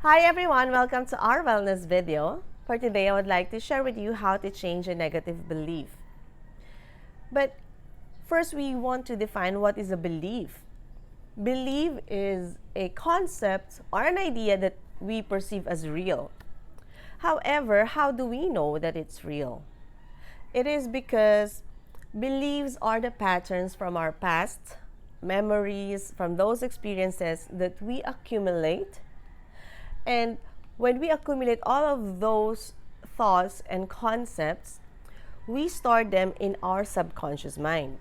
Hi everyone, welcome to our wellness video. For today, I would like to share with you how to change a negative belief. But first, we want to define what is a belief. Belief is a concept or an idea that we perceive as real. However, how do we know that it's real? It is because beliefs are the patterns from our past, memories from those experiences that we accumulate. And when we accumulate all of those thoughts and concepts, we store them in our subconscious mind.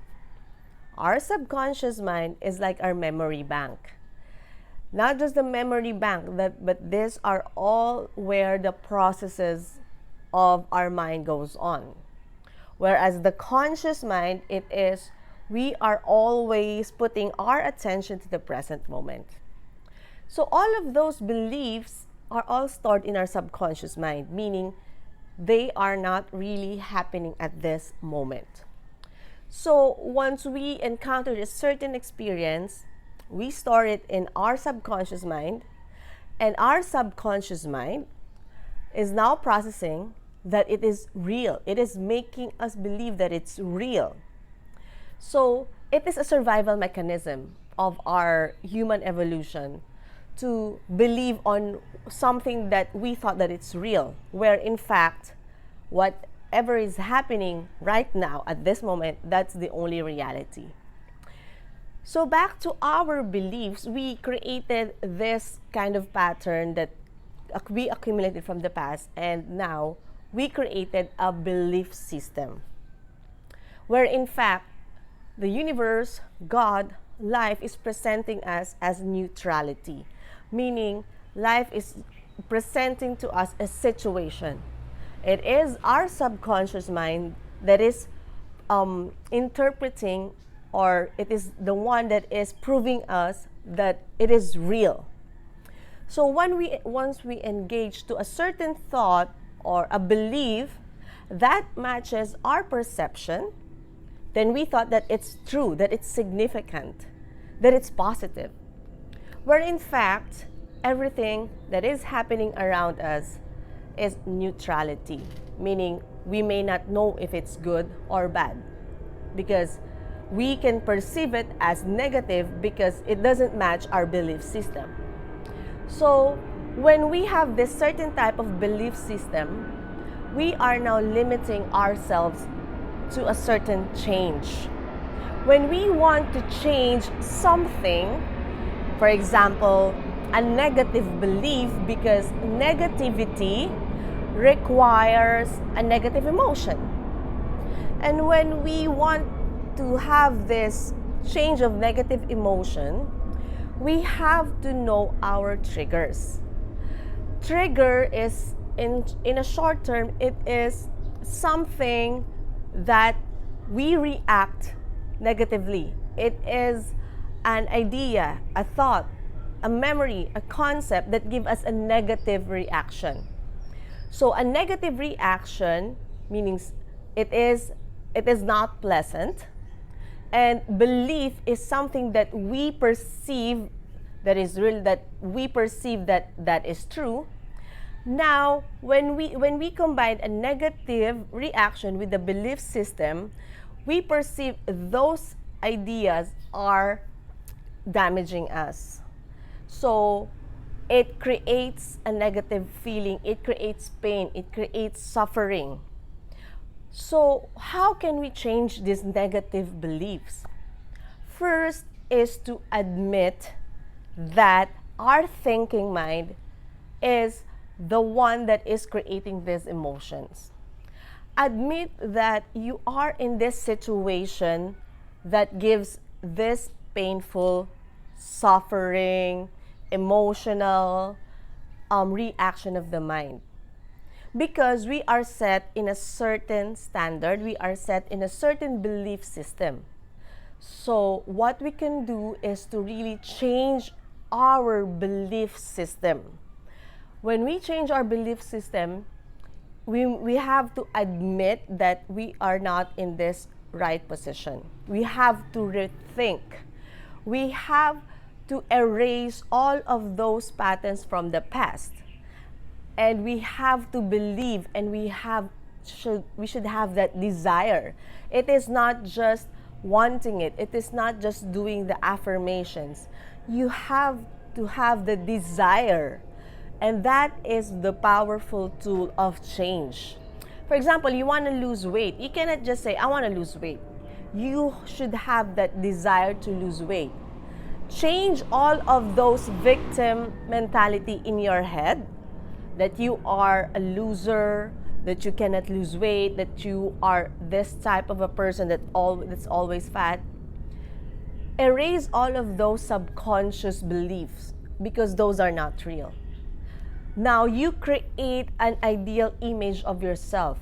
Our subconscious mind is like our memory bank. Not just the memory bank, but these are all where the processes of our mind goes on. Whereas the conscious mind, it is we are always putting our attention to the present moment. So all of those beliefs are all stored in our subconscious mind, meaning they are not really happening at this moment. So once we encounter a certain experience, we store it in our subconscious mind, and our subconscious mind is now processing that it is real. It is making us believe that it's real. So it is a survival mechanism of our human evolution to believe on something that we thought that it's real, where in fact, whatever is happening right now at this moment, that's the only reality. So back to our beliefs, we created this kind of pattern that we accumulated from the past, and now we created a belief system where in fact the universe, God, life is presenting us as neutrality, meaning life is presenting to us a situation. It is our subconscious mind that is interpreting, or it is the one that is proving us that it is real. So once we engage to a certain thought or a belief that matches our perception, then we thought that it's true, that it's significant, that it's positive. Where in fact, everything that is happening around us is neutrality, meaning we may not know if it's good or bad because we can perceive it as negative because it doesn't match our belief system. So when we have this certain type of belief system, we are now limiting ourselves to a certain change. When we want to change something, for example, a negative belief, because negativity requires a negative emotion. And when we want to have this change of negative emotion, we have to know our triggers. Trigger is, in a short term, it is something that we react negatively. It is an idea, a thought, a memory, a concept that give us a negative reaction. So a negative reaction means it is not pleasant, and belief is something that we perceive that is real, that we perceive that is true. Now, when we combine a negative reaction with the belief system, we perceive those ideas are damaging us. So it creates a negative feeling, it creates pain, it creates suffering. So how can we change these negative beliefs? First is to admit that our thinking mind is the one that is creating these emotions. Admit that you are in this situation that gives this painful, suffering, emotional reaction of the mind. Because we are set in a certain standard, we are set in a certain belief system. So what we can do is to really change our belief system. When we change our belief system, we have to admit that we are not in this right position. We have to rethink. We have to erase all of those patterns from the past. And we have to believe, and we should have that desire. It is not just wanting it. It is not just doing the affirmations. You have to have the desire. And that is the powerful tool of change. For example, you want to lose weight. You cannot just say, I want to lose weight. You should have that desire to lose weight. Change all of those victim mentality in your head, that you are a loser, that you cannot lose weight, that you are this type of a person that's always fat. Erase all of those subconscious beliefs because those are not real. Now you create an ideal image of yourself,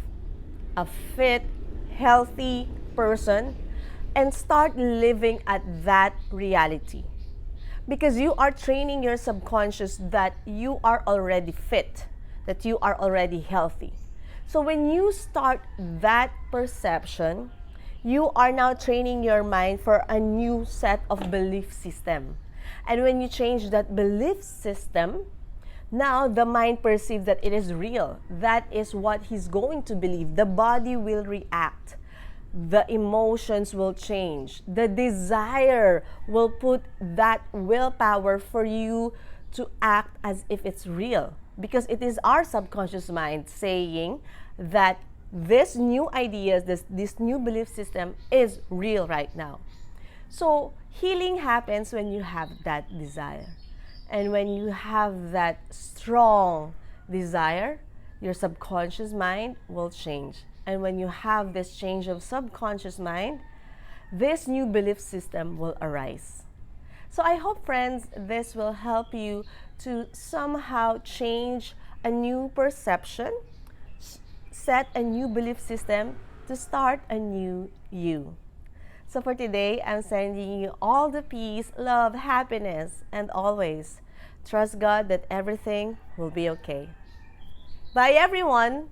a fit, healthy person, and start living at that reality. Because you are training your subconscious that you are already fit, that you are already healthy. So when you start that perception, you are now training your mind for a new set of belief system. And when you change that belief system, now the mind perceives that it is real. That is what he's going to believe. The body will react. The emotions will change. The desire will put that willpower for you to act as if it's real. Because it is our subconscious mind saying that this new ideas, this new belief system is real right now. So healing happens when you have that desire. And when you have that strong desire, your subconscious mind will change. And when you have this change of subconscious mind, this new belief system will arise. So I hope, friends, this will help you to somehow change a new perception, set a new belief system to start a new you. So for today, I'm sending you all the peace, love, happiness, and always trust God that everything will be okay. Bye, everyone!